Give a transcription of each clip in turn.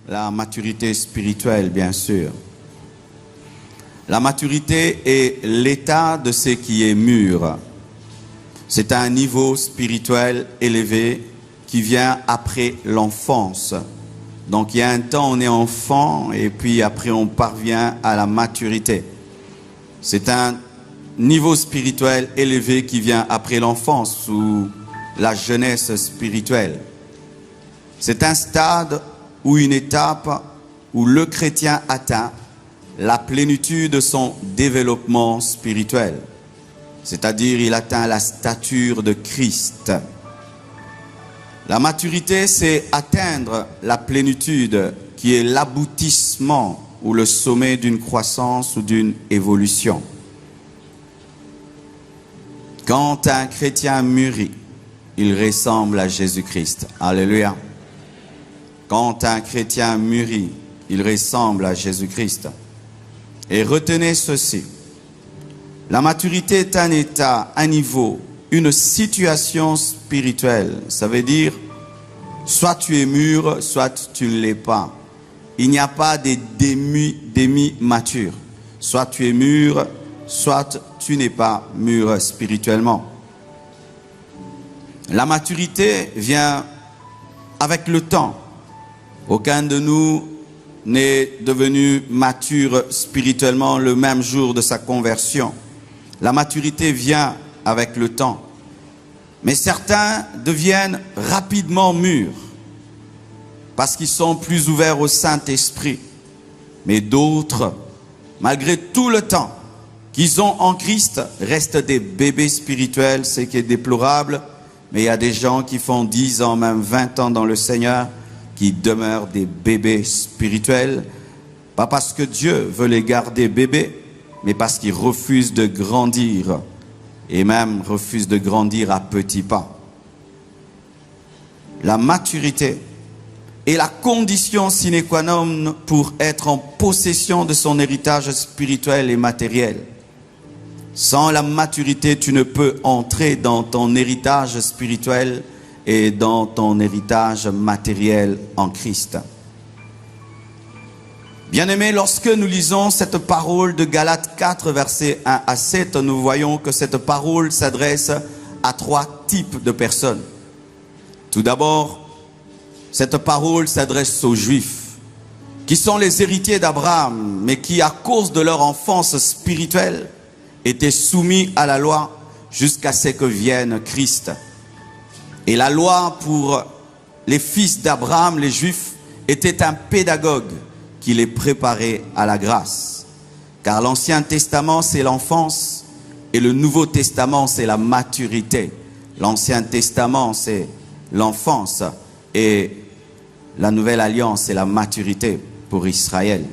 la maturité spirituelle, bien sûr. La maturité est l'état de ce qui est mûr. C'est un niveau spirituel élevé qui vient après l'enfance. Donc il y a un temps on est enfant et puis après on parvient à la maturité. C'est un niveau spirituel élevé qui vient après l'enfance ou la jeunesse spirituelle. C'est un stade ou une étape où le chrétien atteint la plénitude de son développement spirituel. C'est-à-dire il atteint la stature de Christ. La maturité, c'est atteindre la plénitude qui est l'aboutissement ou le sommet d'une croissance ou d'une évolution. Quand un chrétien mûrit, il ressemble à Jésus-Christ. Alléluia. Quand un chrétien mûrit, il ressemble à Jésus-Christ. Et retenez ceci. La maturité est un état, un niveau, une situation spirituelle. Ça veut dire, soit tu es mûr, soit tu ne l'es pas. Il n'y a pas de demi-mature. Soit tu es mûr, soit tu n'es pas mûr spirituellement. La maturité vient avec le temps. Aucun de nous n'est devenu mature spirituellement le même jour de sa conversion. La maturité vient avec le temps. Mais certains deviennent rapidement mûrs parce qu'ils sont plus ouverts au Saint-Esprit. Mais d'autres, malgré tout le temps qu'ils ont en Christ, restent des bébés spirituels, ce qui est déplorable. Mais il y a des gens qui font 10 ans, même 20 ans dans le Seigneur, qui demeurent des bébés spirituels. Pas parce que Dieu veut les garder bébés, mais parce qu'ils refusent de grandir. Et même refusent de grandir à petits pas. La maturité est la condition sine qua non pour être en possession de son héritage spirituel et matériel. Sans la maturité, tu ne peux entrer dans ton héritage spirituel et dans ton héritage matériel en Christ. Bien-aimés, lorsque nous lisons cette parole de Galates 4, versets 1 à 7, nous voyons que cette parole s'adresse à 3 types de personnes. Tout d'abord, cette parole s'adresse aux Juifs, qui sont les héritiers d'Abraham, mais qui, à cause de leur enfance spirituelle, étaient soumis à la loi jusqu'à ce que vienne Christ. Et la loi pour les fils d'Abraham, les Juifs, était un pédagogue qui les préparait à la grâce. Car l'Ancien Testament, c'est l'enfance, et le Nouveau Testament, c'est la maturité. L'Ancien Testament, c'est l'enfance, et la Nouvelle Alliance, c'est la maturité pour Israël.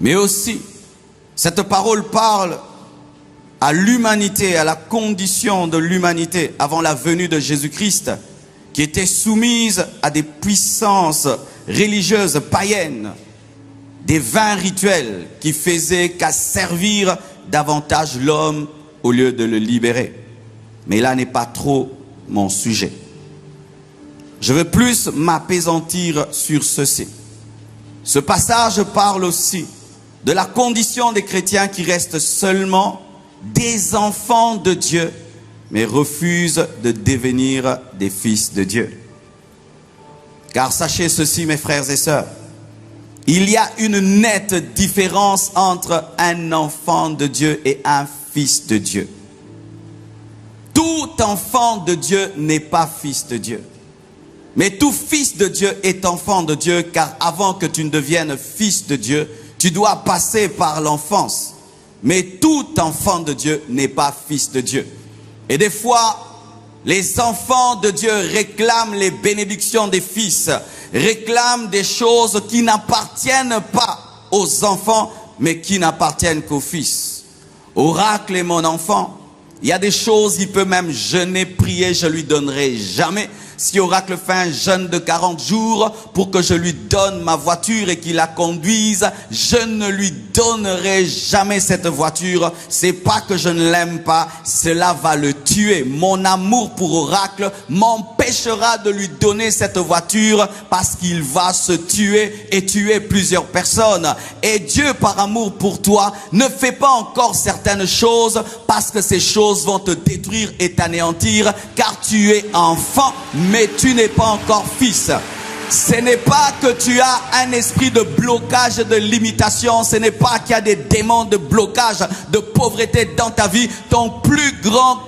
Mais aussi, cette parole parle à l'humanité, à la condition de l'humanité avant la venue de Jésus-Christ, qui était soumise à des puissances religieuses païennes, des vains rituels qui faisaient qu'à servir davantage l'homme au lieu de le libérer. Mais là n'est pas trop mon sujet. Je veux plus m'appesantir sur ceci. Ce passage parle aussi de la condition des chrétiens qui restent seulement des enfants de Dieu, mais refusent de devenir des fils de Dieu. Car sachez ceci, mes frères et sœurs, il y a une nette différence entre un enfant de Dieu et un fils de Dieu. Tout enfant de Dieu n'est pas fils de Dieu. Mais tout fils de Dieu est enfant de Dieu, car avant que tu ne deviennes fils de Dieu, tu dois passer par l'enfance. Mais tout enfant de Dieu n'est pas fils de Dieu. Et des fois, les enfants de Dieu réclament les bénédictions des fils, réclament des choses qui n'appartiennent pas aux enfants, mais qui n'appartiennent qu'aux fils. Oracle est mon enfant. Il y a des choses, il peut même jeûner, prier, je lui donnerai jamais. Si Oracle fait un jeûne de 40 jours pour que je lui donne ma voiture et qu'il la conduise, je ne lui donnerai jamais cette voiture. C'est pas que je ne l'aime pas, cela va le tuer. Mon amour pour Oracle m'empêchera de lui donner cette voiture parce qu'il va se tuer et tuer plusieurs personnes. Et Dieu, par amour pour toi, ne fait pas encore certaines choses parce que ces choses vont te détruire et t'anéantir, car tu es enfant, mais tu n'es pas encore fils. Ce n'est pas que tu as un esprit de blocage, de limitation. Ce n'est pas qu'il y a des démons de blocage, de pauvreté dans ta vie. Ton plus grand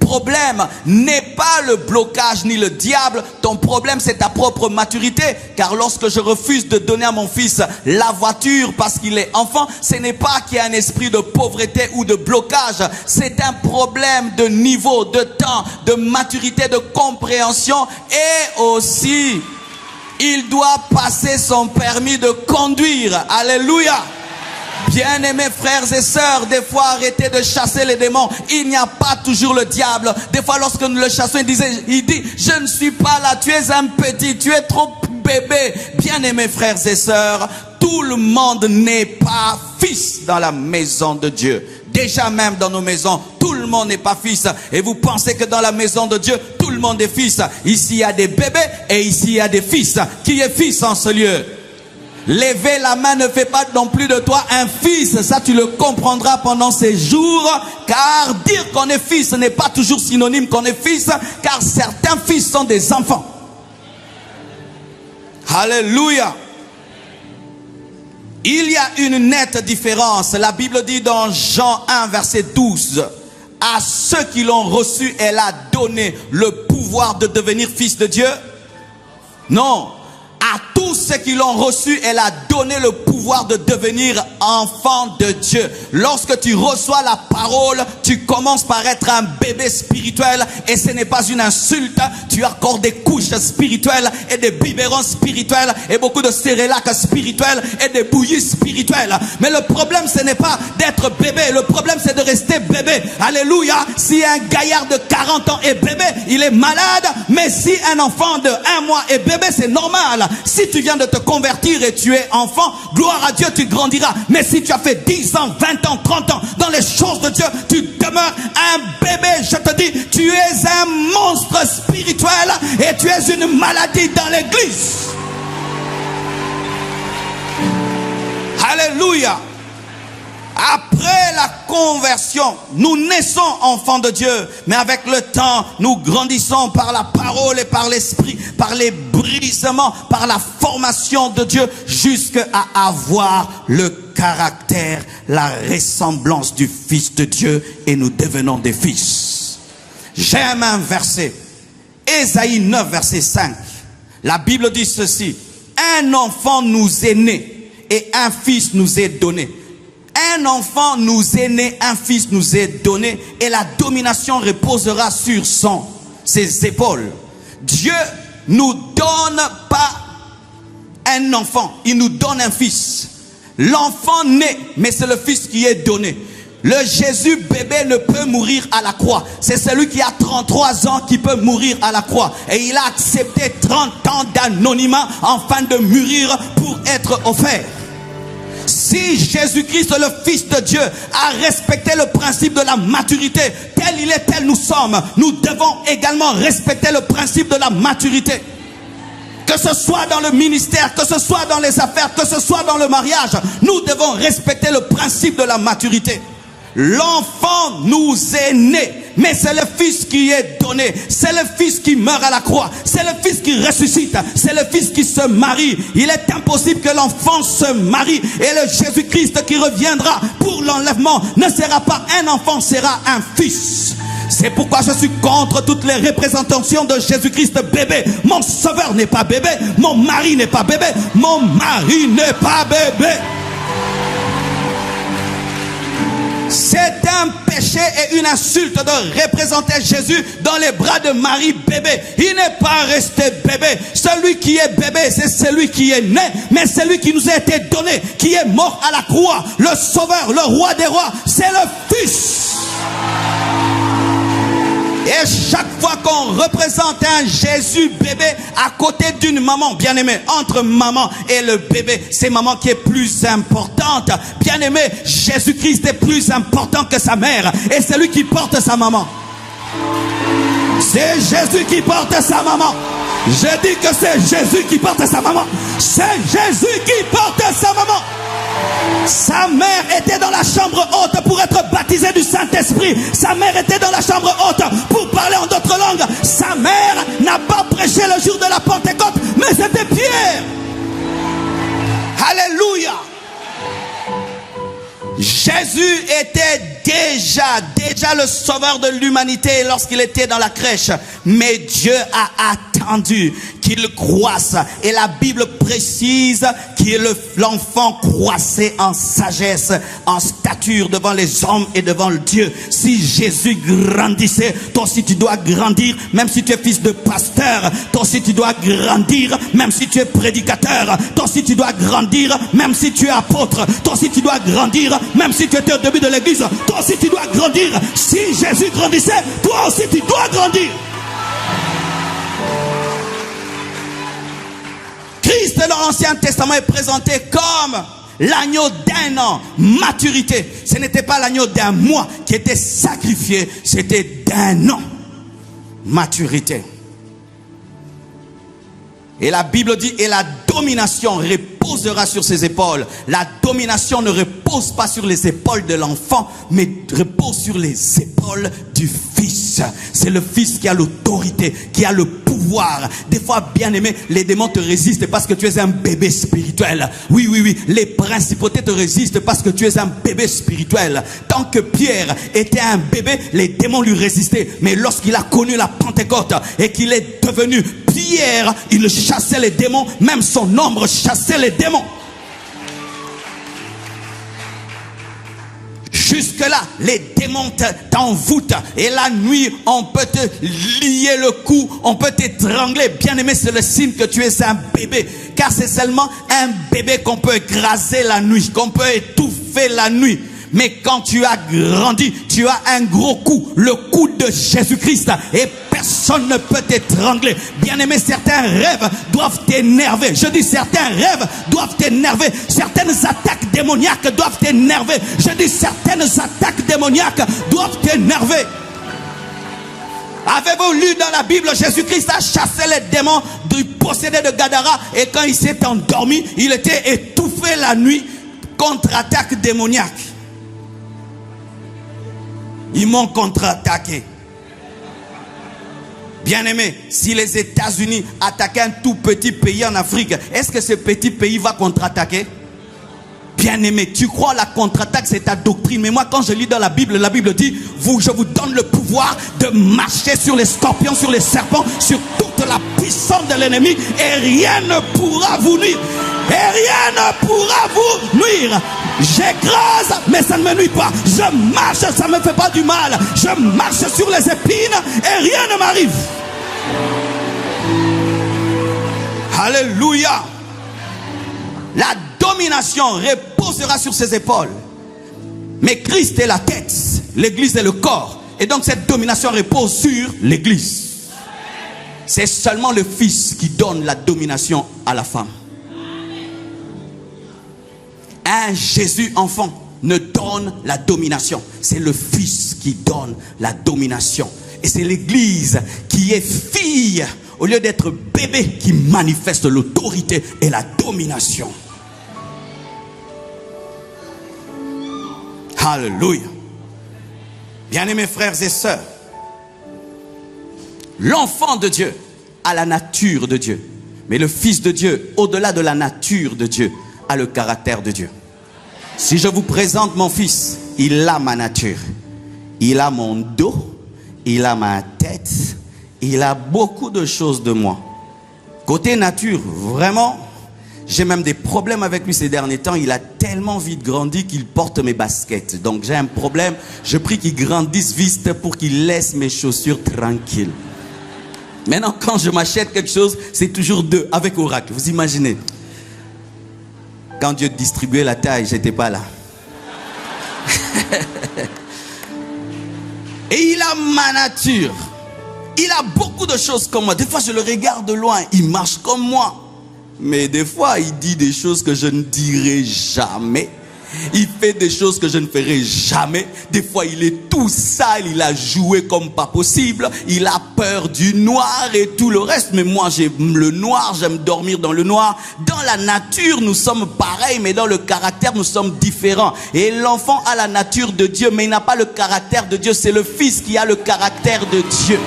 problème n'est pas le blocage ni le diable. Ton problème, c'est ta propre maturité. Car lorsque je refuse de donner à mon fils la voiture parce qu'il est enfant, ce n'est pas qu'il y a un esprit de pauvreté ou de blocage. C'est un problème de niveau, de temps, de maturité, de compréhension. Et aussi, il doit passer son permis de conduire. Alléluia. Bien-aimés frères et sœurs, des fois arrêtez de chasser les démons. Il n'y a pas toujours le diable. Des fois lorsque nous le chassons, il dit, je ne suis pas là, tu es un petit, tu es trop bébé. Bien-aimés frères et sœurs, tout le monde n'est pas fils dans la maison de Dieu. Déjà même dans nos maisons, tout le monde n'est pas fils. Et vous pensez que dans la maison de Dieu, tout le monde est fils. Ici il y a des bébés et ici il y a des fils. Qui est fils en ce lieu? Lever la main ne fait pas non plus de toi un fils. Ça, tu le comprendras pendant ces jours. Car dire qu'on est fils n'est pas toujours synonyme qu'on est fils. Car certains fils sont des enfants. Alléluia. Il y a une nette différence. La Bible dit dans Jean 1, verset 12. À ceux qui l'ont reçu, elle a donné le pouvoir de devenir fils de Dieu. Non. À tous ceux qui l'ont reçu, elle a donné le pouvoir de devenir enfant de Dieu. Lorsque tu reçois la parole, tu commences par être un bébé spirituel. Et ce n'est pas une insulte. Tu accordes des couches spirituelles et des biberons spirituels et beaucoup de cérélac spirituels et des bouillies spirituelles. Mais le problème, ce n'est pas d'être bébé. Le problème, c'est de rester bébé. Alléluia. Si un gaillard de 40 ans est bébé, il est malade. Mais si un enfant de 1 mois est bébé, c'est normal. Si tu viens de te convertir et tu es enfant, gloire à Dieu, tu grandiras. Mais si tu as fait 10 ans, 20 ans, 30 ans dans les choses de Dieu, tu demeures un bébé. Je te dis, tu es un monstre spirituel et tu es une maladie dans l'église. Alléluia. Après la conversion, nous naissons enfants de Dieu. Mais avec le temps, nous grandissons par la parole et par l'esprit, par les brisements, par la formation de Dieu, jusqu'à avoir le caractère, la ressemblance du Fils de Dieu. Et nous devenons des fils. J'aime un verset. Ésaïe 9, verset 5. La Bible dit ceci. Un enfant nous est né et un fils nous est donné. Un enfant nous est né, un fils nous est donné, et la domination reposera sur ses épaules. Dieu nous donne pas un enfant, il nous donne un fils. L'enfant naît, mais c'est le fils qui est donné. Le Jésus bébé ne peut mourir à la croix. C'est celui qui a 33 ans qui peut mourir à la croix. Et il a accepté 30 ans d'anonymat afin de mûrir pour être offert. Si Jésus-Christ, le Fils de Dieu, a respecté le principe de la maturité, tel il est, tel nous sommes, nous devons également respecter le principe de la maturité. Que ce soit dans le ministère, que ce soit dans les affaires, que ce soit dans le mariage, nous devons respecter le principe de la maturité. L'enfant nous est né, mais c'est le Fils qui est donné. C'est le Fils qui meurt à la croix. C'est le Fils qui ressuscite. C'est le Fils qui se marie. Il est impossible que l'enfant se marie. Et le Jésus-Christ qui reviendra pour l'enlèvement ne sera pas un enfant, sera un fils. C'est pourquoi je suis contre toutes les représentations de Jésus-Christ bébé. Mon sauveur n'est pas bébé. Mon mari n'est pas bébé. Mon mari n'est pas bébé. C'est un péché et une insulte de représenter Jésus dans les bras de Marie bébé. Il n'est pas resté bébé. Celui qui est bébé, c'est celui qui est né, mais celui qui nous a été donné, qui est mort à la croix. Le Sauveur, le Roi des rois, c'est le Fils. Et chaque fois qu'on représente un Jésus bébé à côté d'une maman, bien aimé, entre maman et le bébé, c'est maman qui est plus importante. Bien aimé, Jésus-Christ est plus important que sa mère. Et c'est lui qui porte sa maman. C'est Jésus qui porte sa maman. Je dis que c'est Jésus qui porte sa maman. C'est Jésus qui porte sa maman. Sa mère était dans la chambre haute pour être baptisée du Saint-Esprit. Sa mère était dans la chambre haute pour parler en d'autres langues. Sa mère n'a pas prêché le jour de la Pentecôte, mais c'était Pierre. Alléluia. Jésus était déjà le sauveur de l'humanité lorsqu'il était dans la crèche. Mais Dieu a attendu qu'il croisse. Et la Bible précise que l'enfant croissait en sagesse, en stature devant les hommes et devant le Dieu. Si Jésus grandissait, toi aussi tu dois grandir, même si tu es fils de pasteur. Toi aussi tu dois grandir, même si tu es prédicateur. Toi aussi tu dois grandir, même si tu es apôtre. Toi aussi tu dois grandir, même si tu étais au début de l'église. Toi aussi tu dois grandir. Si Jésus grandissait, toi aussi tu dois grandir. Christ dans l'Ancien Testament est présenté comme l'agneau d'un an, maturité. Ce n'était pas l'agneau d'un mois qui était sacrifié, c'était d'un an, maturité. Et la Bible dit, et la domination reposera sur ses épaules. La domination ne repose pas sur les épaules de l'enfant, mais repose sur les épaules du Fils. C'est le Fils qui a l'autorité, qui a le pouvoir. Des fois, bien aimé, les démons te résistent parce que tu es un bébé spirituel. Oui, oui, oui, les principautés te résistent parce que tu es un bébé spirituel. Tant que Pierre était un bébé, les démons lui résistaient. Mais lorsqu'il a connu la Pentecôte et qu'il est devenu Pierre, il chassait les démons, même son ombre chassait les démons. Jusque-là, les démons t'envoûtent. Et la nuit, on peut te lier le cou, on peut t'étrangler. Bien aimé, c'est le signe que tu es un bébé. Car c'est seulement un bébé qu'on peut écraser la nuit, qu'on peut étouffer la nuit. Mais quand tu as grandi, tu as un gros coup, le coup de Jésus-Christ. Et personne ne peut t'étrangler. Bien aimé, certains rêves doivent t'énerver. Je dis certains rêves doivent t'énerver. Certaines attaques démoniaques doivent t'énerver. Je dis certaines attaques démoniaques doivent t'énerver. Avez-vous lu dans la Bible, Jésus-Christ a chassé les démons du possédé de Gadara. Et quand il s'est endormi, il était étouffé la nuit contre attaque démoniaque. Ils m'ont contre-attaqué. Bien aimé, si les États-Unis attaquaient un tout petit pays en Afrique, est-ce que ce petit pays va contre-attaquer? Bien aimé, tu crois la contre-attaque, c'est ta doctrine. Mais moi, quand je lis dans la Bible dit, je vous donne le pouvoir de marcher sur les scorpions, sur les serpents, sur toute la puissance de l'ennemi, et rien ne pourra vous nuire. Et rien ne pourra vous nuire. J'écrase, mais ça ne me nuit pas. Je marche, ça ne me fait pas du mal. Je marche sur les épines et rien ne m'arrive. Alléluia. La domination reposera sur ses épaules. Mais Christ est la tête, l'église est le corps. Et donc cette domination repose sur l'église. C'est seulement le Fils qui donne la domination à la femme. Un Jésus enfant ne donne la domination. C'est le Fils qui donne la domination. Et c'est l'église qui est fille, au lieu d'être bébé, qui manifeste l'autorité et la domination. Alléluia. Bien-aimés frères et sœurs, l'enfant de Dieu a la nature de Dieu. Mais le Fils de Dieu, au-delà de la nature de Dieu, a le caractère de Dieu. Si je vous présente mon fils, il a ma nature. Il a mon dos, il a ma tête, il a beaucoup de choses de moi. Côté nature, vraiment, j'ai même des problèmes avec lui ces derniers temps. Il a tellement vite grandi qu'il porte mes baskets. Donc j'ai un problème. Je prie qu'il grandisse vite pour qu'il laisse mes chaussures tranquilles. Maintenant, quand je m'achète quelque chose, c'est toujours deux avec Oracle. Vous imaginez? Quand Dieu distribuait la taille, j'étais pas là. Et il a ma nature. Il a beaucoup de choses comme moi. Des fois, je le regarde de loin. Il marche comme moi. Mais des fois, il dit des choses que je ne dirai jamais. Il fait des choses que je ne ferai jamais. Des fois, il est tout sale. Il a joué comme pas possible. Il a peur du noir et tout le reste. Mais moi, j'aime le noir. J'aime dormir dans le noir. Dans la nature, nous sommes pareils. Mais dans le caractère, nous sommes différents. Et l'enfant a la nature de Dieu. Mais il n'a pas le caractère de Dieu. C'est le Fils qui a le caractère de Dieu.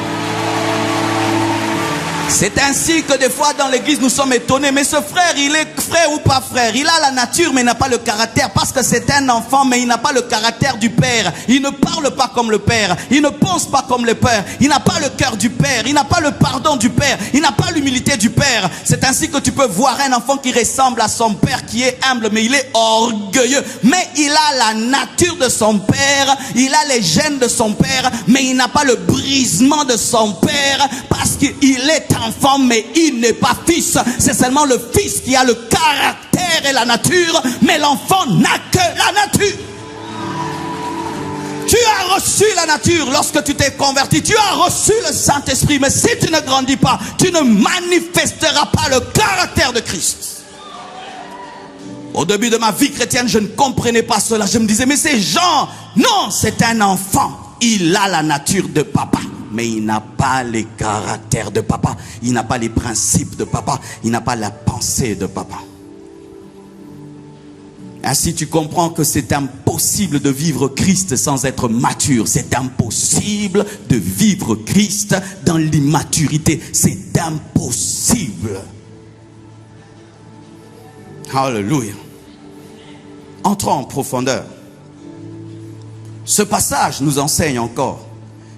C'est ainsi que des fois dans l'église nous sommes étonnés. Mais ce frère, il est frère ou pas frère? Il a la nature mais il n'a pas le caractère. Parce que c'est un enfant mais il n'a pas le caractère du père. Il ne parle pas comme le père. Il ne pense pas comme le père. Il n'a pas le cœur du père. Il n'a pas le pardon du père. Il n'a pas l'humilité du père. C'est ainsi que tu peux voir un enfant qui ressemble à son père, qui est humble mais il est orgueilleux. Mais il a la nature de son père. Il a les gènes de son père mais il n'a pas le brisement de son père. Parce qu'il est enfant mais il n'est pas fils. C'est seulement le fils qui a le caractère et la nature, mais l'enfant n'a que la nature. Tu as reçu la nature lorsque tu t'es converti. Tu as reçu le Saint-Esprit, mais si tu ne grandis pas, tu ne manifesteras pas le caractère de Christ. Au début de ma vie chrétienne, je ne comprenais pas cela. Je me disais, mais ces gens, non, c'est un enfant. Il a la nature de papa. Mais il n'a pas les caractères de papa. Il n'a pas les principes de papa. Il n'a pas la pensée de papa. Ainsi tu comprends que c'est impossible de vivre Christ sans être mature. C'est impossible de vivre Christ dans l'immaturité. C'est impossible. Alléluia. Entrons en profondeur. Ce passage nous enseigne encore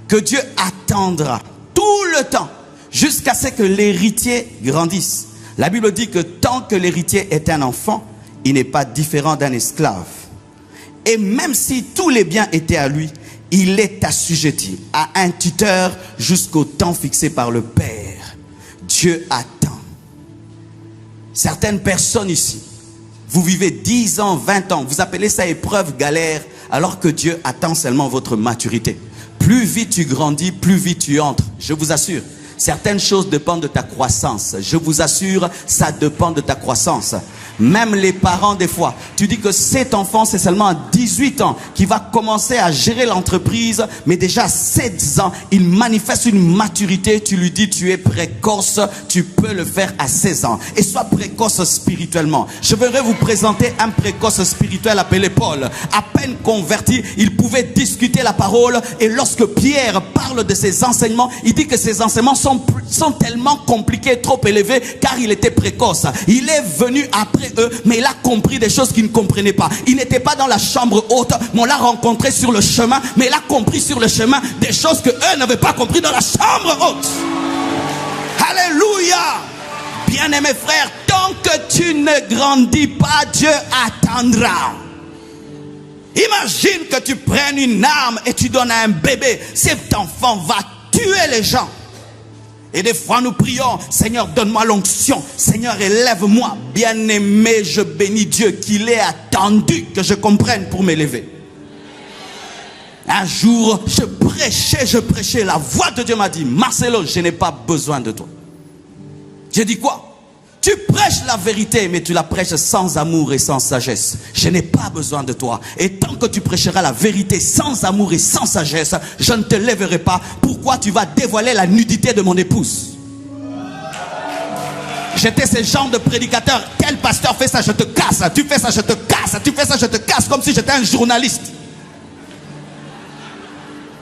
que Dieu attendra tout le temps jusqu'à ce que l'héritier grandisse. La Bible dit que tant que l'héritier est un enfant, il n'est pas différent d'un esclave. Et même si tous les biens étaient à lui, il est assujetti à un tuteur jusqu'au temps fixé par le Père. Dieu attend. Certaines personnes ici, vous vivez 10 ans, 20 ans, vous appelez ça épreuve, galère, alors que Dieu attend seulement votre maturité. Plus vite tu grandis, plus vite tu entres. Je vous assure, certaines choses dépendent de ta croissance. Je vous assure, ça dépend de ta croissance. Même les parents, des fois, tu dis que cet enfant, c'est seulement à 18 ans qui va commencer à gérer l'entreprise, mais déjà à 16 ans, il manifeste une maturité. Tu lui dis, tu es précoce, tu peux le faire à 16 ans. Et sois précoce spirituellement. Je voudrais vous présenter un précoce spirituel appelé Paul. À peine converti, il pouvait discuter la parole. Et lorsque Pierre parle de ses enseignements, il dit que ses enseignements sont tellement compliqués, trop élevés, car il était précoce. Il est venu après eux, mais il a compris des choses qu'il ne comprenait pas. Il n'était pas dans la chambre haute, mais on l'a rencontré sur le chemin, mais il a compris sur le chemin des choses que eux n'avaient pas compris dans la chambre haute. Alléluia. Bien-aimés frères, tant que tu ne grandis pas, Dieu attendra. Imagine que tu prennes une arme et tu donnes à un bébé. Cet enfant va tuer les gens. Et des fois nous prions, Seigneur donne-moi l'onction, Seigneur élève-moi. Bien-aimé, je bénis Dieu qu'il ait attendu que je comprenne pour m'élever. Un jour, je prêchais, la voix de Dieu m'a dit, Marcelo, je n'ai pas besoin de toi. J'ai dit quoi? Tu prêches la vérité, mais tu la prêches sans amour et sans sagesse. Je n'ai pas besoin de toi. Et tant que tu prêcheras la vérité sans amour et sans sagesse, je ne te lèverai pas. Pourquoi tu vas dévoiler la nudité de mon épouse? J'étais ce genre de prédicateur. Tel pasteur fait ça, je te casse. Tu fais ça, je te casse. Tu fais ça, je te casse. Comme si j'étais un journaliste.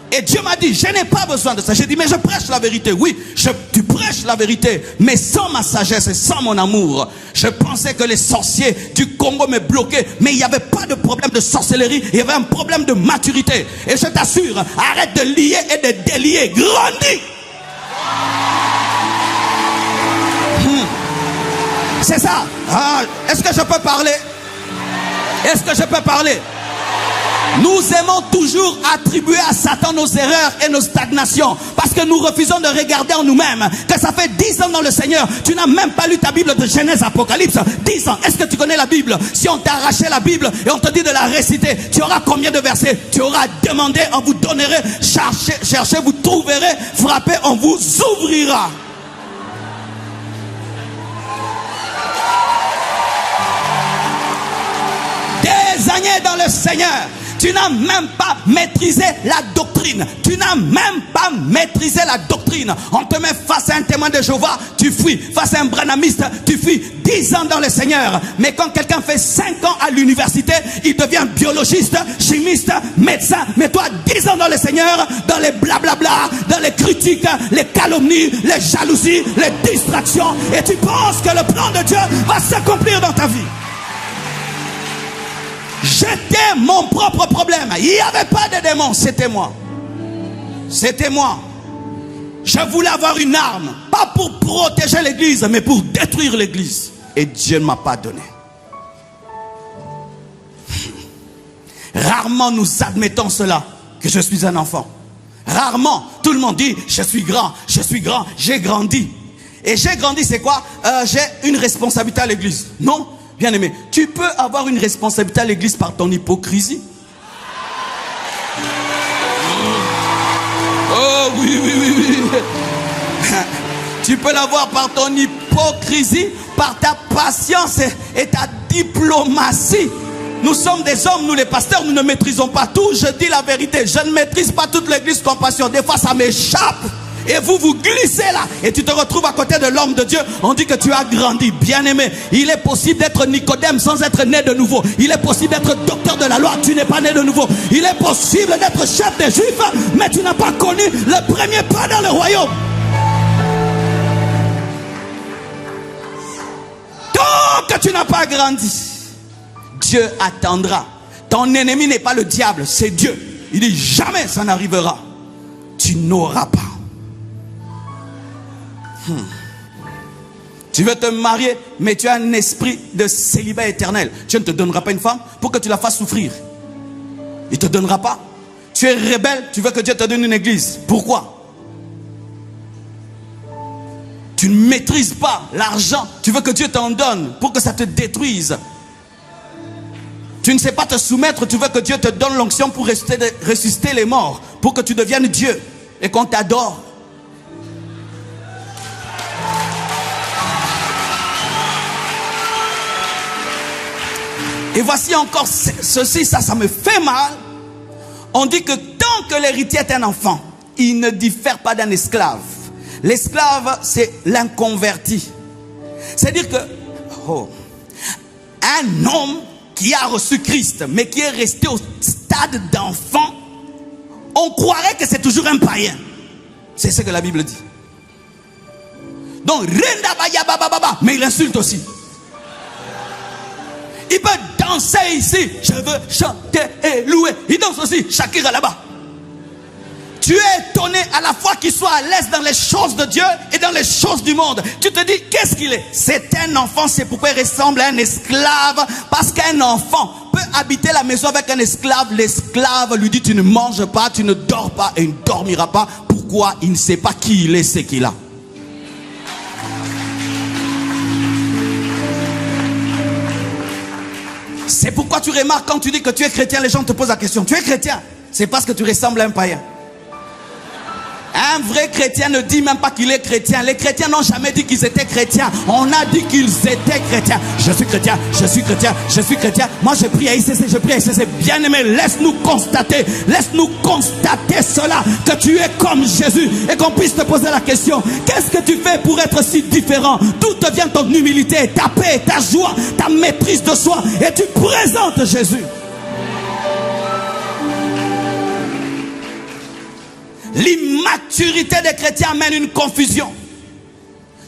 Et Dieu m'a dit, je n'ai pas besoin de ça. J'ai dit, mais je prêche la vérité. Oui, tu prêches la vérité, mais sans ma sagesse et sans mon amour. Je pensais que les sorciers du Congo me bloquaient, mais il n'y avait pas de problème de sorcellerie, il y avait un problème de maturité. Et je t'assure, arrête de lier et de délier. Grandis. C'est ça. Est-ce que je peux parler? Est-ce que je peux parler? Nous aimons toujours attribuer à Satan nos erreurs et nos stagnations. Parce que nous refusons de regarder en nous-mêmes. Que ça fait 10 ans dans le Seigneur. Tu n'as même pas lu ta Bible de Genèse, Apocalypse. 10 ans. Est-ce que tu connais la Bible? Si on t'a arraché la Bible et on te dit de la réciter, tu auras combien de versets? Tu auras demandé, on vous donnerait. Cherchez, vous trouverez. Frappez, on vous ouvrira. Des années dans le Seigneur. Tu n'as même pas maîtrisé la doctrine. Tu n'as même pas maîtrisé la doctrine. On te met face à un témoin de Jéhovah, tu fuis. Face à un branamiste, tu fuis. 10 ans dans le Seigneur. Mais quand quelqu'un fait 5 ans à l'université, il devient biologiste, chimiste, médecin. Mais toi, 10 ans dans le Seigneur, dans les blablabla, dans les critiques, les calomnies, les jalousies, les distractions. Et tu penses que le plan de Dieu va s'accomplir dans ta vie. J'étais mon propre problème. Il n'y avait pas de démon, c'était moi. C'était moi. Je voulais avoir une arme, pas pour protéger l'église, mais pour détruire l'église. Et Dieu ne m'a pas donné. Rarement nous admettons cela, que je suis un enfant. Rarement, tout le monde dit, je suis grand, j'ai grandi. Et j'ai grandi, c'est quoi? J'ai une responsabilité à l'église. Non? Bien-aimé, tu peux avoir une responsabilité à l'église par ton hypocrisie. Oh oui. Tu peux l'avoir par ton hypocrisie, par ta patience et ta diplomatie. Nous sommes des hommes, nous les pasteurs, nous ne maîtrisons pas tout. Je dis la vérité, je ne maîtrise pas toute l'église Compassion. Des fois ça m'échappe. Et vous glissez là. Et tu te retrouves à côté de l'homme de Dieu. On dit que tu as grandi. Bien-aimé, il est possible d'être Nicodème sans être né de nouveau. Il est possible d'être docteur de la loi. Tu n'es pas né de nouveau. Il est possible d'être chef des Juifs. Mais tu n'as pas connu le premier pas dans le royaume. Tant que tu n'as pas grandi, Dieu attendra. Ton ennemi n'est pas le diable, c'est Dieu. Il dit jamais ça n'arrivera. Tu n'auras pas. Tu veux te marier, mais tu as un esprit de célibat éternel. Dieu ne te donnera pas une femme pour que tu la fasses souffrir. Il ne te donnera pas. Tu es rebelle, tu veux que Dieu te donne une église. Pourquoi? Tu ne maîtrises pas l'argent. Tu veux que Dieu t'en donne pour que ça te détruise. Tu ne sais pas te soumettre. Tu veux que Dieu te donne l'onction pour ressusciter les morts. Pour que tu deviennes Dieu et qu'on t'adore. Et voici encore ceci, ça me fait mal. On dit que tant que l'héritier est un enfant, il ne diffère pas d'un esclave. L'esclave, c'est l'inconverti. C'est-à-dire que un homme qui a reçu Christ, mais qui est resté au stade d'enfant, on croirait que c'est toujours un païen. C'est ce que la Bible dit. Donc, mais il insulte aussi. Il peut danser ici. Je veux chanter et louer. Il danse aussi. Shakira là-bas. Tu es étonné à la fois qu'il soit à l'aise dans les choses de Dieu et dans les choses du monde. Tu te dis, qu'est-ce qu'il est? C'est un enfant, c'est pourquoi il ressemble à un esclave. Parce qu'un enfant peut habiter la maison avec un esclave. L'esclave lui dit, tu ne manges pas, tu ne dors pas et il ne dormira pas. Pourquoi? Il ne sait pas qui il est, c'est qu'il a. C'est pourquoi tu remarques quand tu dis que tu es chrétien, les gens te posent la question. Tu es chrétien? C'est parce que tu ressembles à un païen. Un vrai chrétien ne dit même pas qu'il est chrétien. Les chrétiens n'ont jamais dit qu'ils étaient chrétiens. On a dit qu'ils étaient chrétiens. Je suis chrétien, je suis chrétien, je suis chrétien. Moi je prie à ICC, je prie à ICC. Bien aimé, laisse-nous constater cela, que tu es comme Jésus. Et qu'on puisse te poser la question, qu'est-ce que tu fais pour être si différent? D'où te vient ton humilité, ta paix, ta joie, ta maîtrise de soi? Et tu présentes Jésus. L'immaturité des chrétiens amène une confusion.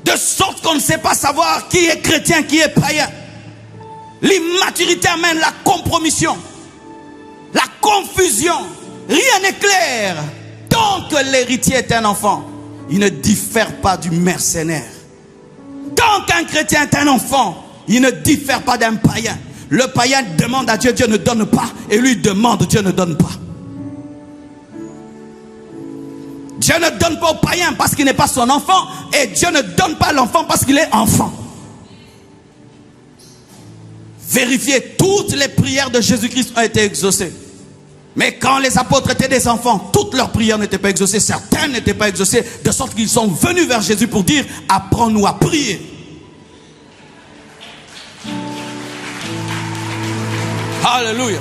De sorte qu'on ne sait pas savoir qui est chrétien, qui est païen. L'immaturité amène la compromission. La confusion. Rien n'est clair. Tant que l'héritier est un enfant, il ne diffère pas du mercenaire. Tant qu'un chrétien est un enfant, il ne diffère pas d'un païen. Le païen demande à Dieu, Dieu ne donne pas. Et lui demande, Dieu ne donne pas. Dieu ne donne pas au païen parce qu'il n'est pas son enfant. Et Dieu ne donne pas à l'enfant parce qu'il est enfant. Vérifiez, toutes les prières de Jésus-Christ ont été exaucées. Mais quand les apôtres étaient des enfants, toutes leurs prières n'étaient pas exaucées. Certaines n'étaient pas exaucées. De sorte qu'ils sont venus vers Jésus pour dire, apprends-nous à prier. Alléluia.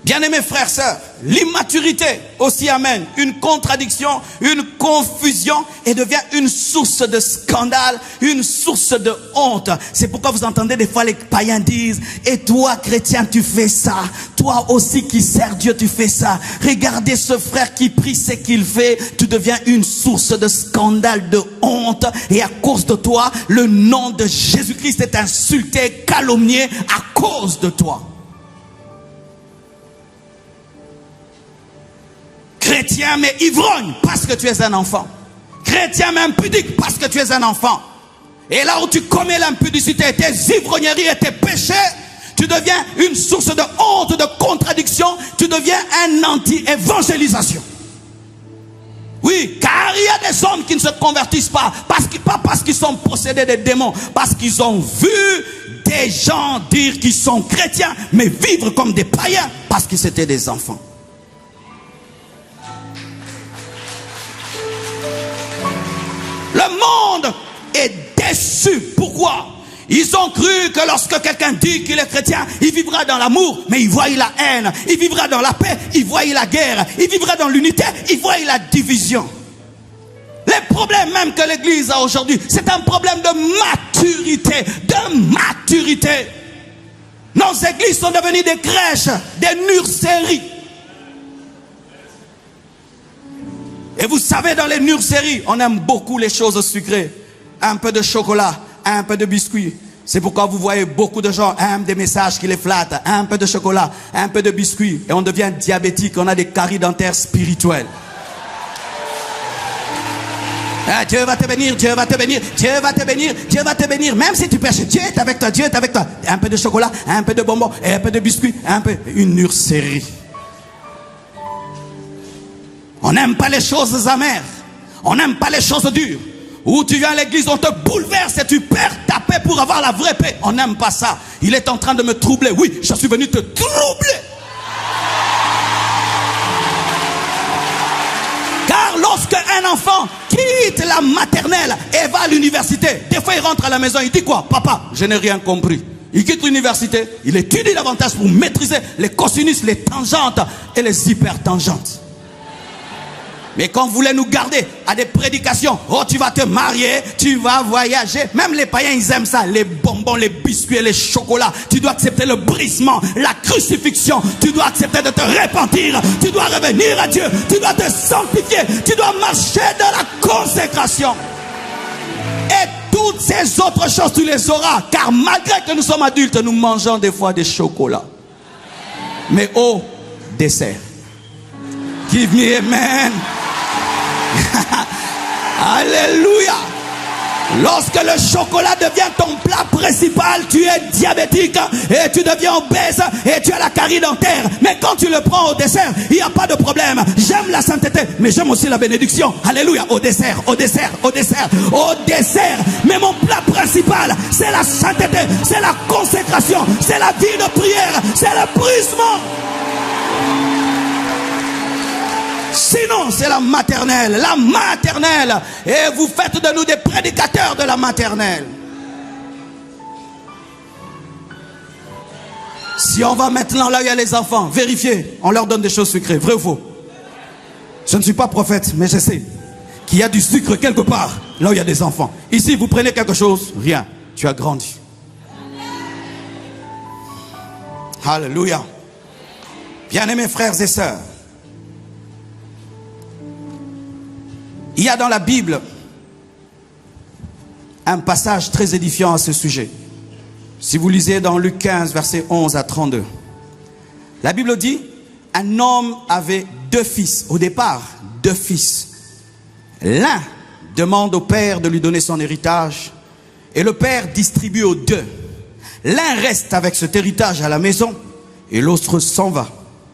Bien-aimés frères, sœurs, l'immaturité aussi amène une contradiction, une confusion et devient une source de scandale, une source de honte. C'est pourquoi vous entendez des fois les païens disent, et toi chrétien tu fais ça, toi aussi qui sers Dieu tu fais ça. Regardez ce frère qui prie ce qu'il fait, tu deviens une source de scandale, de honte, et à cause de toi, le nom de Jésus-Christ est insulté, calomnié à cause de toi. Chrétien mais ivrogne parce que tu es un enfant. Chrétien mais impudique parce que tu es un enfant. Et là où tu commets l'impudicité, tes ivrogneries et tes péchés, tu deviens une source de honte, de contradiction. Tu deviens un anti-évangélisation. Oui, car il y a des hommes qui ne se convertissent pas, pas parce qu'ils sont possédés des démons, parce qu'ils ont vu des gens dire qu'ils sont chrétiens, mais vivre comme des païens parce qu'ils étaient des enfants. Le monde est déçu. Pourquoi? Ils ont cru que lorsque quelqu'un dit qu'il est chrétien, il vivra dans l'amour, mais il voit la haine. Il vivra dans la paix, il voit la guerre. Il vivra dans l'unité, il voit la division. Les problèmes même que l'Église a aujourd'hui, c'est un problème de maturité. De maturité. Nos églises sont devenues des crèches, des nurseries. Et vous savez, dans les nurseries, on aime beaucoup les choses sucrées. Un peu de chocolat, un peu de biscuit. C'est pourquoi vous voyez beaucoup de gens aiment des messages qui les flattent. Un peu de chocolat, un peu de biscuit. Et on devient diabétique, on a des caries dentaires spirituelles. Ah, Dieu va te bénir, Dieu va te bénir, Dieu va te bénir, Dieu va te bénir. Même si tu pêches, Dieu est avec toi, Dieu est avec toi. Un peu de chocolat, un peu de bonbons, et un peu de biscuit, un peu... Une nurserie. On n'aime pas les choses amères. On n'aime pas les choses dures. Où tu viens à l'église, on te bouleverse et tu perds ta paix pour avoir la vraie paix. On n'aime pas ça. Il est en train de me troubler. Oui, je suis venu te troubler. Car lorsque un enfant quitte la maternelle et va à l'université, des fois il rentre à la maison, il dit quoi? Papa, je n'ai rien compris. Il quitte l'université, il étudie davantage pour maîtriser les cosinus, les tangentes et les hypertangentes. Mais quand vous voulez nous garder à des prédications, oh tu vas te marier, tu vas voyager, même les païens ils aiment ça, les bonbons, les biscuits, les chocolats. Tu dois accepter le brisement, la crucifixion, tu dois accepter de te repentir, tu dois revenir à Dieu, tu dois te sanctifier, tu dois marcher dans la consécration. Et toutes ces autres choses tu les auras, car malgré que nous sommes adultes, nous mangeons des fois des chocolats. Mais au dessert. Give me amen. Alléluia. Lorsque le chocolat devient ton plat principal, tu es diabétique et tu deviens obèse et tu as la carie dentaire. Mais quand tu le prends au dessert, il n'y a pas de problème. J'aime la sainteté, mais j'aime aussi la bénédiction. Alléluia. Au dessert, au dessert, au dessert, au dessert. Mais mon plat principal, c'est la sainteté, c'est la consécration, c'est la vie de prière, c'est le brisement. Sinon, c'est la maternelle. La maternelle. Et vous faites de nous des prédicateurs de la maternelle. Si on va maintenant là où il y a les enfants, vérifiez, on leur donne des choses sucrées. Vrai ou faux? Je ne suis pas prophète, mais je sais qu'il y a du sucre quelque part là où il y a des enfants. Ici, vous prenez quelque chose, rien. Tu as grandi. Alléluia. Bien-aimés frères et sœurs, il y a dans la Bible un passage très édifiant à ce sujet. Si vous lisez dans Luc 15, versets 11 à 32. La Bible dit, un homme avait 2 fils. Au départ, 2 fils. L'un demande au père de lui donner son héritage. Et le père distribue aux deux. L'un reste avec cet héritage à la maison et l'autre s'en va.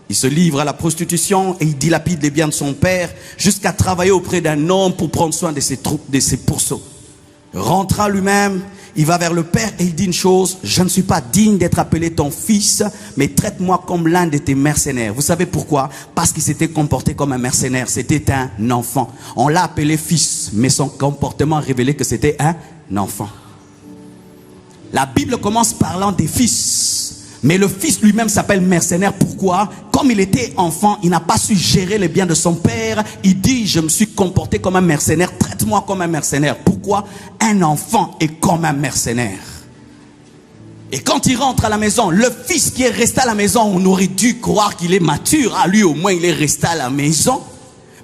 Il se livre à la prostitution et il dilapide les biens de son père jusqu'à travailler auprès d'un homme pour prendre soin de ses pourceaux. Rentrant lui-même, il va vers le père et il dit une chose: je ne suis pas digne d'être appelé ton fils, mais traite-moi comme l'un de tes mercenaires. Vous savez pourquoi? Parce qu'il s'était comporté comme un mercenaire. C'était un enfant. On l'a appelé fils, mais son comportement révélait que c'était un enfant. La Bible commence parlant des fils, mais le fils lui-même s'appelle mercenaire. Pourquoi? Comme il était enfant, il n'a pas su gérer les biens de son père. Il dit: je me suis comporté comme un mercenaire, traite-moi comme un mercenaire. Pourquoi? Un enfant est comme un mercenaire. Et quand il rentre à la maison, le fils qui est resté à la maison, on aurait dû croire qu'il est mature. Ah, lui au moins il est resté à la maison.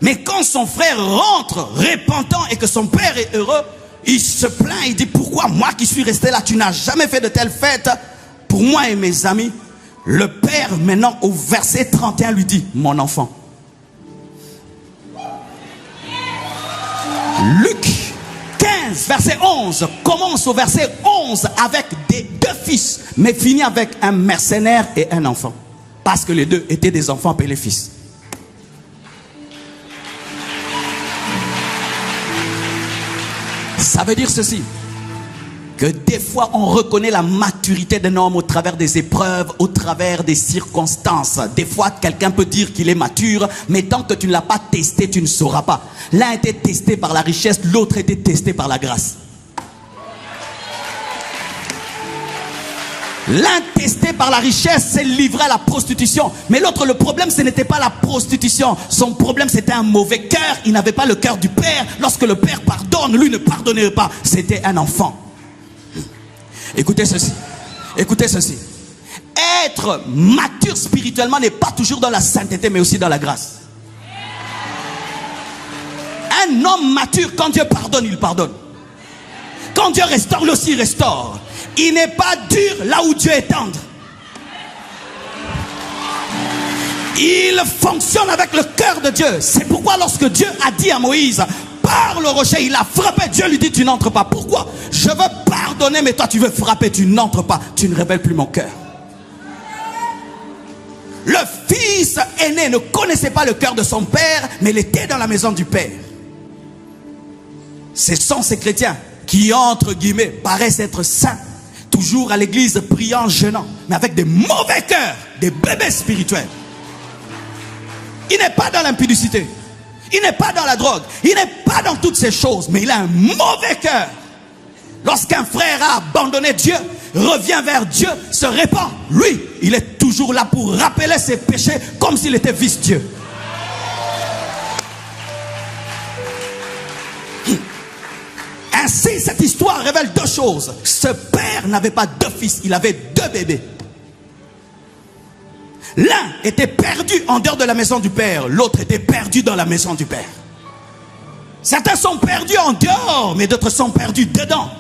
Mais quand son frère rentre repentant et que son père est heureux, il se plaint, il dit: pourquoi moi qui suis resté là, tu n'as jamais fait de telle fête pour moi et mes amis? Le père maintenant au verset 31 lui dit: mon enfant. Luc 15 verset 11 commence au verset 11 avec deux fils, mais finit avec un mercenaire et un enfant, parce que les deux étaient des enfants appelés fils. Ça veut dire ceci, que des fois on reconnaît la maturité d'un homme au travers des épreuves, au travers des circonstances. Des fois quelqu'un peut dire qu'il est mature, mais tant que tu ne l'as pas testé, tu ne sauras pas. L'un était testé par la richesse, l'autre était testé par la grâce. L'un testé par la richesse s'est livré à la prostitution, mais l'autre, le problème ce n'était pas la prostitution, son problème c'était un mauvais cœur. Il n'avait pas le cœur du père. Lorsque le père pardonne, lui ne pardonnait pas. C'était un enfant. Écoutez ceci, écoutez ceci. Être mature spirituellement n'est pas toujours dans la sainteté, mais aussi dans la grâce. Un homme mature, quand Dieu pardonne, il pardonne. Quand Dieu restaure, lui aussi restaure. Il n'est pas dur là où Dieu est tendre. Il fonctionne avec le cœur de Dieu. C'est pourquoi lorsque Dieu a dit à Moïse: par le rocher, il a frappé. Dieu lui dit: tu n'entres pas. Pourquoi? Je veux pardonner, mais toi tu veux frapper. Tu n'entres pas. Tu ne révèles plus mon cœur. Le fils aîné ne connaissait pas le cœur de son père, mais il était dans la maison du père. Ce sont ces chrétiens qui, entre guillemets, paraissent être saints, toujours à l'église, priant, jeûnant, mais avec des mauvais cœurs, des bébés spirituels. Il n'est pas dans l'impudicité, il n'est pas dans la drogue, il n'est pas dans toutes ces choses, mais il a un mauvais cœur. Lorsqu'un frère a abandonné Dieu, revient vers Dieu, se répand, lui, il est toujours là pour rappeler ses péchés comme s'il était vice-Dieu. Ainsi, cette histoire révèle deux choses. Ce père n'avait pas deux fils, il avait deux bébés. L'un était perdu en dehors de la maison du père, l'autre était perdu dans la maison du père. Certains sont perdus en dehors, mais d'autres sont perdus dedans.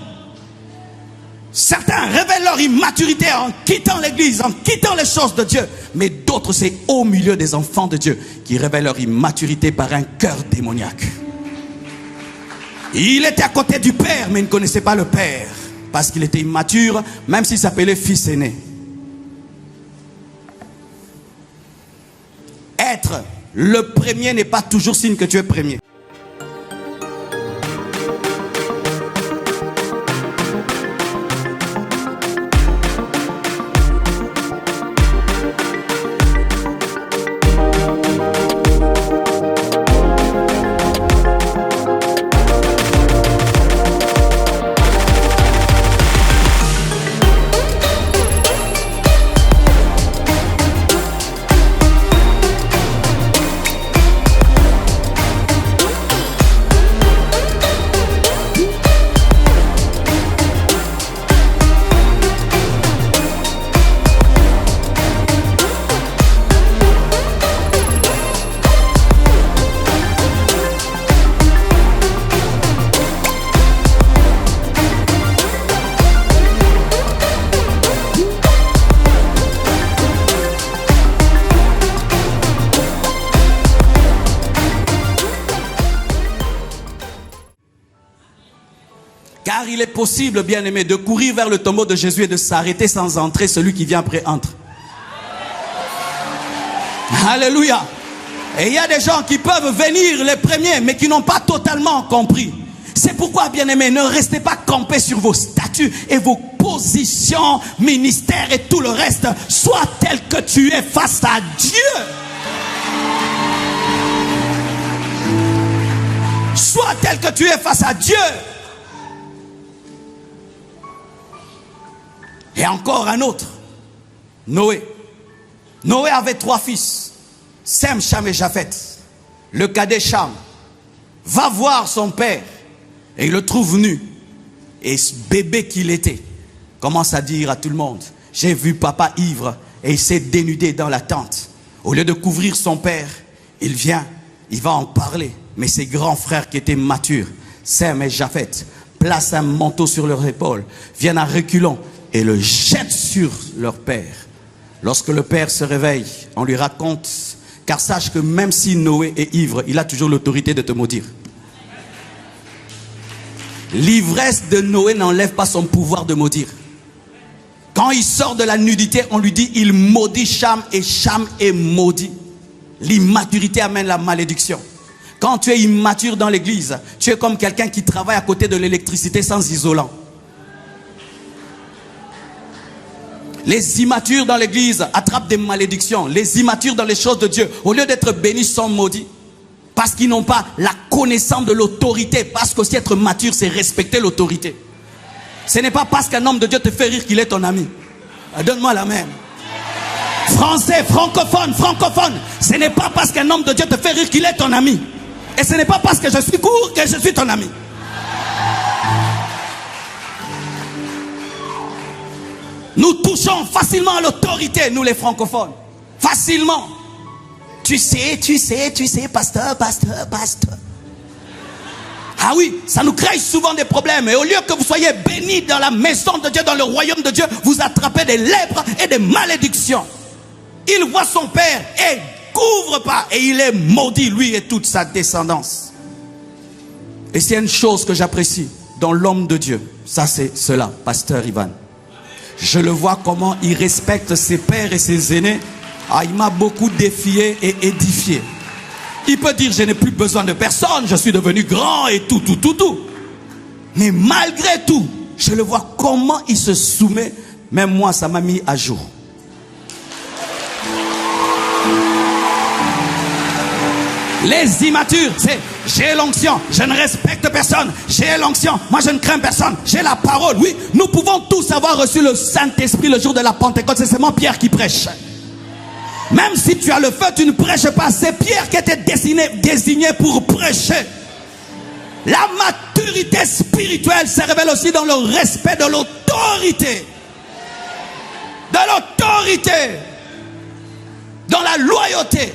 Certains révèlent leur immaturité en quittant l'église, en quittant les choses de Dieu. Mais d'autres, c'est au milieu des enfants de Dieu qui révèlent leur immaturité par un cœur démoniaque. Il était à côté du père, mais il ne connaissait pas le père, parce qu'il était immature, même s'il s'appelait fils aîné. Être le premier n'est pas toujours signe que tu es premier. Car il est possible, bien-aimé, de courir vers le tombeau de Jésus et de s'arrêter sans entrer. Celui qui vient après entre. Alléluia. Et il y a des gens qui peuvent venir les premiers, mais qui n'ont pas totalement compris. C'est pourquoi, bien-aimés, ne restez pas campés sur vos statuts et vos positions, ministères et tout le reste. Sois tel que tu es face à Dieu. Sois tel que tu es face à Dieu. Et encore un autre. Noé. Noé avait 3 fils. Sem, Cham et Japhet. Le cadet Cham va voir son père et il le trouve nu. Et ce bébé qu'il était commence à dire à tout le monde: j'ai vu papa ivre, et il s'est dénudé dans la tente. Au lieu de couvrir son père, il vient, il va en parler. Mais ses grands frères qui étaient matures, Sem et Japhet, placent un manteau sur leurs épaules, viennent à reculons et le jettent sur leur père. Lorsque le père se réveille, on lui raconte: car sache que même si Noé est ivre, il a toujours l'autorité de te maudire. L'ivresse de Noé n'enlève pas son pouvoir de maudire. Quand il sort de la nudité, on lui dit: il maudit Cham et Cham est maudit. L'immaturité amène la malédiction. Quand tu es immature dans l'église, tu es comme quelqu'un qui travaille à côté de l'électricité sans isolant. Les immatures dans l'église attrapent des malédictions. Les immatures dans les choses de Dieu, au lieu d'être bénis, sont maudits. Parce qu'ils n'ont pas la connaissance de l'autorité. Parce qu'aussi être mature, c'est respecter l'autorité. Ce n'est pas parce qu'un homme de Dieu te fait rire qu'il est ton ami. Donne-moi la même. Français, francophone, francophone. Ce n'est pas parce qu'un homme de Dieu te fait rire qu'il est ton ami. Et ce n'est pas parce que je suis court que je suis ton ami. Nous touchons facilement à l'autorité, nous les francophones. Facilement. Tu sais, pasteur. Ah oui, ça nous crée souvent des problèmes. Et au lieu que vous soyez bénis dans la maison de Dieu, dans le royaume de Dieu, vous attrapez des lèpres et des malédictions. Il voit son père et couvre pas. Et il est maudit, lui et toute sa descendance. Et c'est une chose que j'apprécie dans l'homme de Dieu. Ça, c'est cela, pasteur Ivan. Je le vois comment il respecte ses pères et ses aînés. Ah, il m'a beaucoup défié et édifié. Il peut dire: je n'ai plus besoin de personne, je suis devenu grand et tout. Mais malgré tout, je le vois comment il se soumet. Même moi, ça m'a mis à jour. Les immatures, c'est: j'ai l'onction, je ne respecte personne. J'ai l'onction, moi je ne crains personne. J'ai la parole. Oui, nous pouvons tous avoir reçu le Saint-Esprit le jour de la Pentecôte. C'est seulement Pierre qui prêche. Même si tu as le feu, tu ne prêches pas. C'est Pierre qui était désigné pour prêcher. La maturité spirituelle se révèle aussi dans le respect de l'autorité. De l'autorité. Dans la loyauté.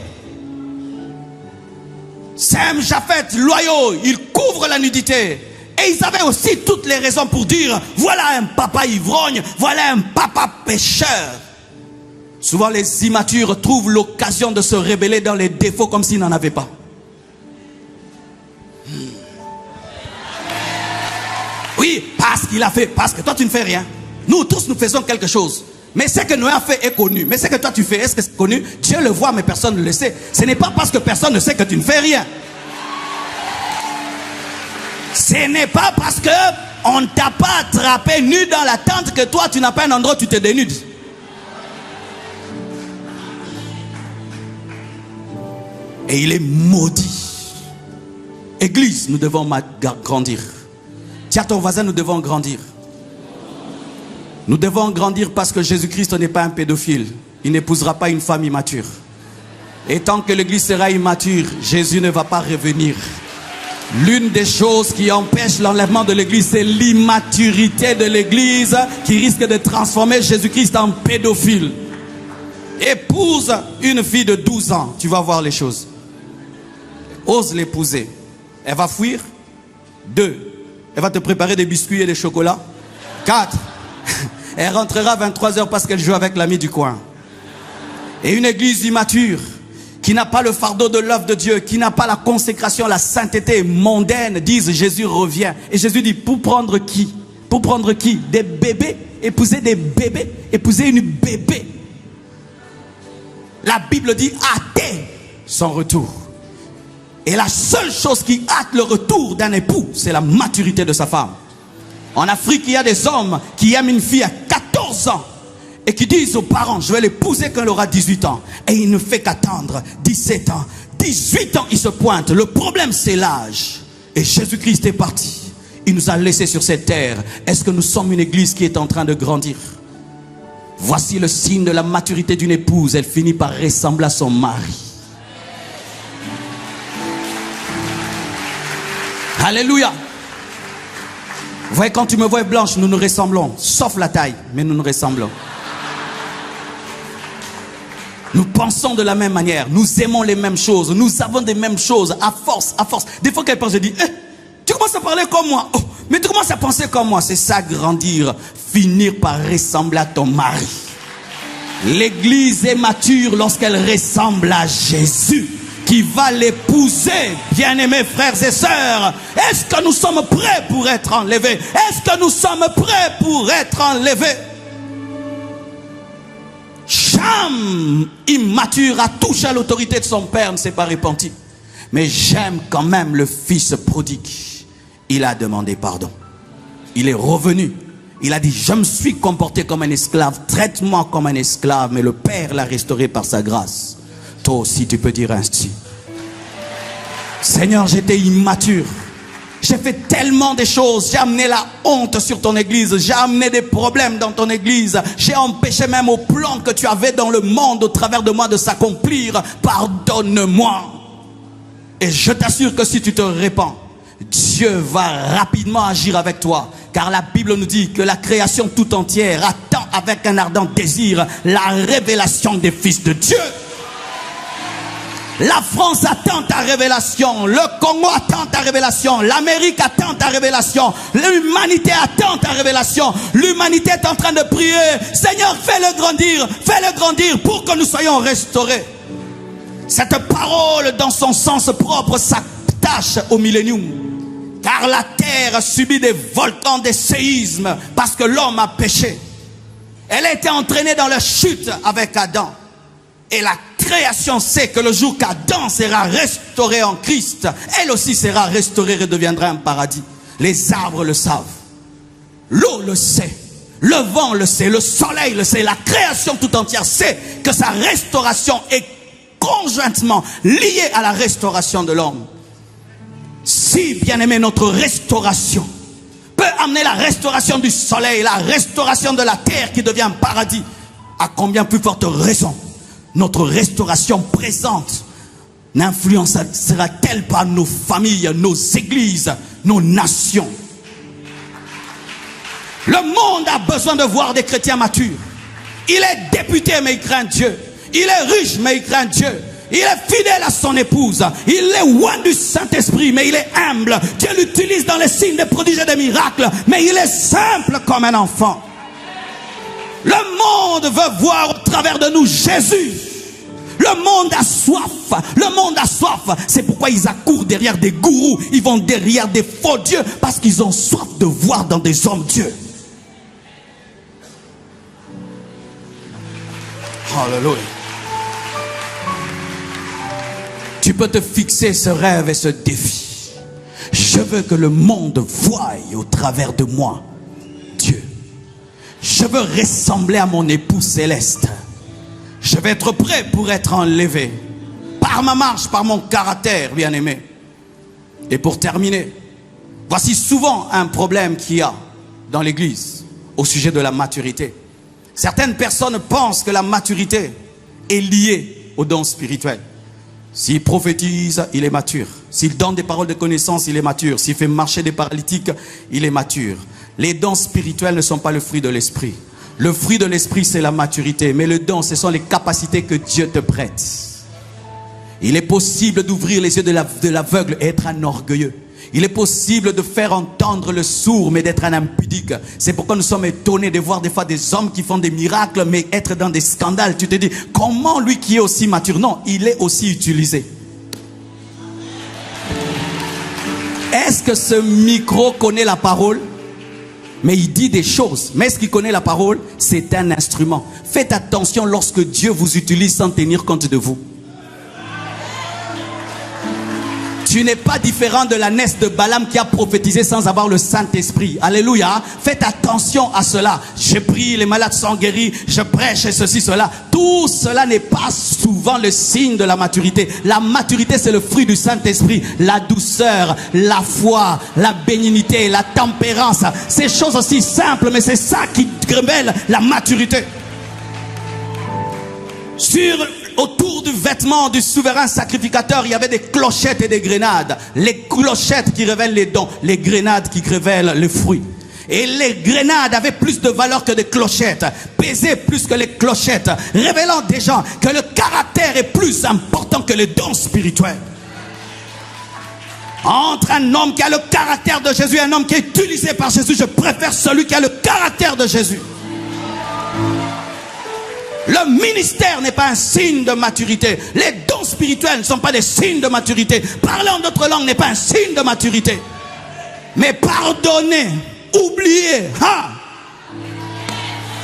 Sem, Japhet, loyaux, ils couvrent la nudité. Et ils avaient aussi toutes les raisons pour dire: voilà un papa ivrogne, voilà un papa pécheur. Souvent les immatures trouvent l'occasion de se révéler dans les défauts comme s'ils n'en avaient pas. Oui, parce qu'il a fait, parce que toi tu ne fais rien. Nous tous nous faisons quelque chose. Mais ce que Noé a fait est connu. Mais ce que toi tu fais, est-ce que c'est connu? Dieu le voit, mais personne ne le sait. Ce n'est pas parce que personne ne sait que tu ne fais rien. Ce n'est pas parce que on ne t'a pas attrapé nu dans la tente que toi tu n'as pas un endroit où tu te dénudes. Et il est maudit. Église, nous devons grandir. Dis à ton voisin: nous devons grandir. Nous devons grandir parce que Jésus-Christ n'est pas un pédophile. Il n'épousera pas une femme immature. Et tant que l'église sera immature, Jésus ne va pas revenir. L'une des choses qui empêche l'enlèvement de l'église, c'est l'immaturité de l'église qui risque de transformer Jésus-Christ en pédophile. Épouse une fille de 12 ans, tu vas voir les choses. Ose l'épouser. Elle va fuir. 2. Elle va te préparer des biscuits et des chocolats. 4. Elle rentrera à 23h parce qu'elle joue avec l'ami du coin. Et une église immature qui n'a pas le fardeau de l'œuvre de Dieu, qui n'a pas la consécration, la sainteté mondaine, disent Jésus revient. Et Jésus dit, pour prendre qui? Pour prendre qui? Des bébés? Épouser des bébés? Épouser une bébé? La Bible dit hâter son retour. Et la seule chose qui hâte le retour d'un époux, c'est la maturité de sa femme. En Afrique, il y a des hommes qui aiment une fille à 14 ans et qui disent aux parents, je vais l'épouser quand elle aura 18 ans. Et il ne fait qu'attendre 17 ans. 18 ans, il se pointe. Le problème, c'est l'âge. Et Jésus-Christ est parti. Il nous a laissés sur cette terre. Est-ce que nous sommes une église qui est en train de grandir? Voici le signe de la maturité d'une épouse. Elle finit par ressembler à son mari. Alléluia. Vous voyez, quand tu me vois blanche, nous nous ressemblons. Sauf la taille, mais nous nous ressemblons. Nous pensons de la même manière. Nous aimons les mêmes choses. Nous avons des mêmes choses. À force, à force. Des fois qu'elle pense, je dis, tu commences à parler comme moi. Oh, mais tu commences à penser comme moi. C'est ça, grandir. Finir par ressembler à ton mari. L'église est mature lorsqu'elle ressemble à Jésus, qui va l'épouser. Bien-aimés frères et sœurs, est-ce que nous sommes prêts pour être enlevés? Est-ce que nous sommes prêts pour être enlevés? Cham, immature, a touché à l'autorité de son père, ne s'est pas repenti. Mais j'aime quand même le fils prodigue. Il a demandé pardon. Il est revenu. Il a dit, je me suis comporté comme un esclave. Traite-moi comme un esclave. Mais le Père l'a restauré par sa grâce. Toi aussi, tu peux dire ainsi. Seigneur, j'étais immature. J'ai fait tellement de choses. J'ai amené la honte sur ton église. J'ai amené des problèmes dans ton église. J'ai empêché même au plan que tu avais dans le monde au travers de moi de s'accomplir. Pardonne-moi. Et je t'assure que si tu te répands, Dieu va rapidement agir avec toi. Car la Bible nous dit que la création tout entière attend avec un ardent désir la révélation des fils de Dieu. La France attend ta révélation. Le Congo attend ta révélation. L'Amérique attend ta révélation. L'humanité attend ta révélation. L'humanité est en train de prier. Seigneur, fais-le grandir pour que nous soyons restaurés. Cette parole, dans son sens propre, s'attache au millénium. Car la terre subit des volcans, des séismes, parce que l'homme a péché. Elle a été entraînée dans la chute avec Adam. Et la création sait que le jour qu'Adam sera restauré en Christ, elle aussi sera restaurée et deviendra un paradis. Les arbres le savent. L'eau le sait. Le vent le sait. Le soleil le sait. La création tout entière sait que sa restauration est conjointement liée à la restauration de l'homme. Si, bien aimé, notre restauration peut amener la restauration du soleil, la restauration de la terre qui devient un paradis, à combien plus forte raison notre restauration présente n'influencera-t-elle pas nos familles, nos églises, nos nations? Le monde a besoin de voir des chrétiens matures. Il est député mais il craint Dieu. Il est riche mais il craint Dieu. Il est fidèle à son épouse. Il est loin du Saint-Esprit, mais il est humble. Dieu l'utilise dans les signes, des prodiges et des miracles, mais il est simple comme un enfant. Le monde veut voir au travers de nous Jésus. Le monde a soif. Le monde a soif. C'est pourquoi ils accourent derrière des gourous. Ils vont derrière des faux dieux, parce qu'ils ont soif de voir dans des hommes Dieu. Alléluia. Tu peux te fixer ce rêve et ce défi. Je veux que le monde voie au travers de moi Dieu. Je veux ressembler à mon époux céleste. Je vais être prêt pour être enlevé. Par ma marche, par mon caractère, bien-aimé. Et pour terminer, voici souvent un problème qu'il y a dans l'église au sujet de la maturité. Certaines personnes pensent que la maturité est liée aux dons spirituels. S'il prophétise, il est mature. S'il donne des paroles de connaissance, il est mature. S'il fait marcher des paralytiques, il est mature. Les dons spirituels ne sont pas le fruit de l'esprit. Le fruit de l'esprit, c'est la maturité. Mais le don, ce sont les capacités que Dieu te prête. Il est possible d'ouvrir les yeux de l'aveugle et être un orgueilleux. Il est possible de faire entendre le sourd, mais d'être un impudique. C'est pourquoi nous sommes étonnés de voir des fois des hommes qui font des miracles, mais être dans des scandales. Tu te dis, comment lui qui est aussi mature? Non, il est aussi utilisé. Est-ce que ce micro connaît la parole? Mais il dit des choses. Mais est-ce qu'il connaît la parole? C'est un instrument. Faites attention lorsque Dieu vous utilise sans tenir compte de vous. Tu n'es pas différent de l'ânesse de Balaam qui a prophétisé sans avoir le Saint-Esprit. Alléluia. Faites attention à cela. Je prie, les malades sont guéris. Je prêche et ceci, cela. Tout cela n'est pas souvent le signe de la maturité. La maturité, c'est le fruit du Saint-Esprit. La douceur, la foi, la bénignité, la tempérance. Ces choses aussi simples, mais c'est ça qui révèle la maturité. Autour du vêtement du souverain sacrificateur, il y avait des clochettes et des grenades. Les clochettes qui révèlent les dons, les grenades qui révèlent les fruits. Et les grenades avaient plus de valeur que des clochettes, pesaient plus que les clochettes, révélant des gens que le caractère est plus important que les dons spirituels. Entre un homme qui a le caractère de Jésus et un homme qui est utilisé par Jésus, je préfère celui qui a le caractère de Jésus. Le ministère n'est pas un signe de maturité. Les dons spirituels ne sont pas des signes de maturité. Parler en d'autres langues n'est pas un signe de maturité. Mais pardonner, oublier,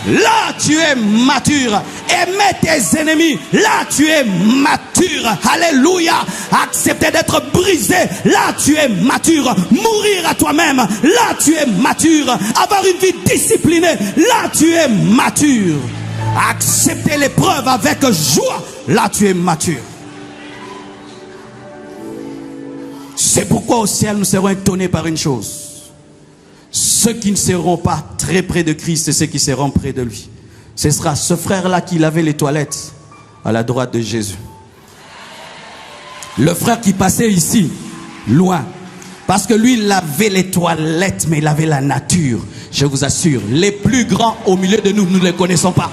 là tu es mature. Aimer tes ennemis, là tu es mature. Alléluia. Accepter d'être brisé, là tu es mature. Mourir à toi-même, là tu es mature. Avoir une vie disciplinée, là tu es mature. Accepter l'épreuve avec joie, là tu es mature. C'est pourquoi au ciel nous serons étonnés par une chose. Ceux qui ne seront pas très près de Christ et ceux qui seront près de lui. Ce sera ce frère-là qui lavait les toilettes à la droite de Jésus. Le frère qui passait ici, loin. Parce que lui, il lavait les toilettes, mais il avait la nature. Je vous assure, les plus grands au milieu de nous, nous ne les connaissons pas.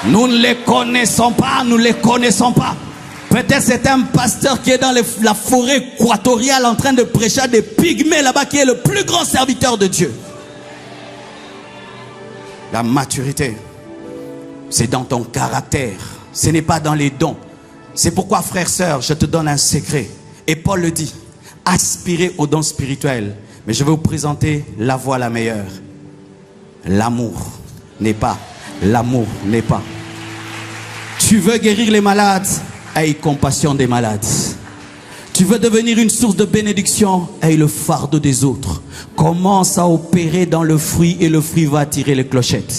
Nous ne les connaissons pas, nous ne les connaissons pas. Peut-être c'est un pasteur qui est dans la forêt équatoriale en train de prêcher à des pygmées là-bas, qui est le plus grand serviteur de Dieu. La maturité, c'est dans ton caractère. Ce n'est pas dans les dons. C'est pourquoi, frère, sœur, je te donne un secret. Et Paul le dit, aspirez aux dons spirituels. Mais je vais vous présenter la voie la meilleure. L'amour n'est pas. L'amour n'est pas. Tu veux guérir les malades, aie compassion des malades. Tu veux devenir une source de bénédiction, aie le fardeau des autres. Commence à opérer dans le fruit et le fruit va attirer les clochettes.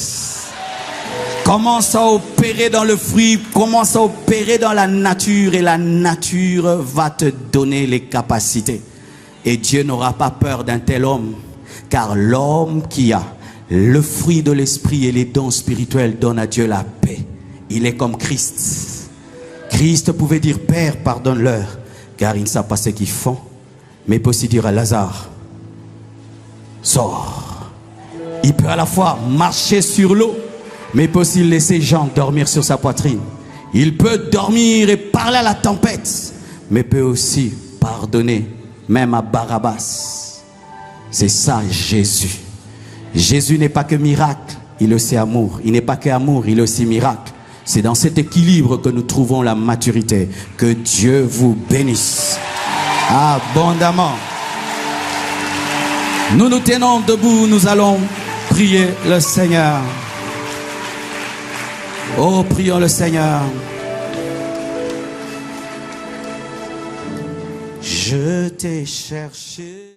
Commence à opérer dans le fruit, commence à opérer dans la nature et la nature va te donner les capacités. Et Dieu n'aura pas peur d'un tel homme, car l'homme qui a le fruit de l'esprit et les dons spirituels donne à Dieu la paix. Il est comme Christ. Christ pouvait dire, Père, pardonne-leur, car ils ne savent pas ce qu'ils font. Mais il peut aussi dire à Lazare, sors. Il peut à la fois marcher sur l'eau, mais il peut aussi laisser Jean dormir sur sa poitrine. Il peut dormir et parler à la tempête, mais peut aussi pardonner, même à Barabbas. C'est ça Jésus. Jésus n'est pas que miracle, il est aussi amour. Il n'est pas que amour, il est aussi miracle. C'est dans cet équilibre que nous trouvons la maturité. Que Dieu vous bénisse abondamment. Nous nous tenons debout, nous allons prier le Seigneur. Oh, prions le Seigneur. Je t'ai cherché.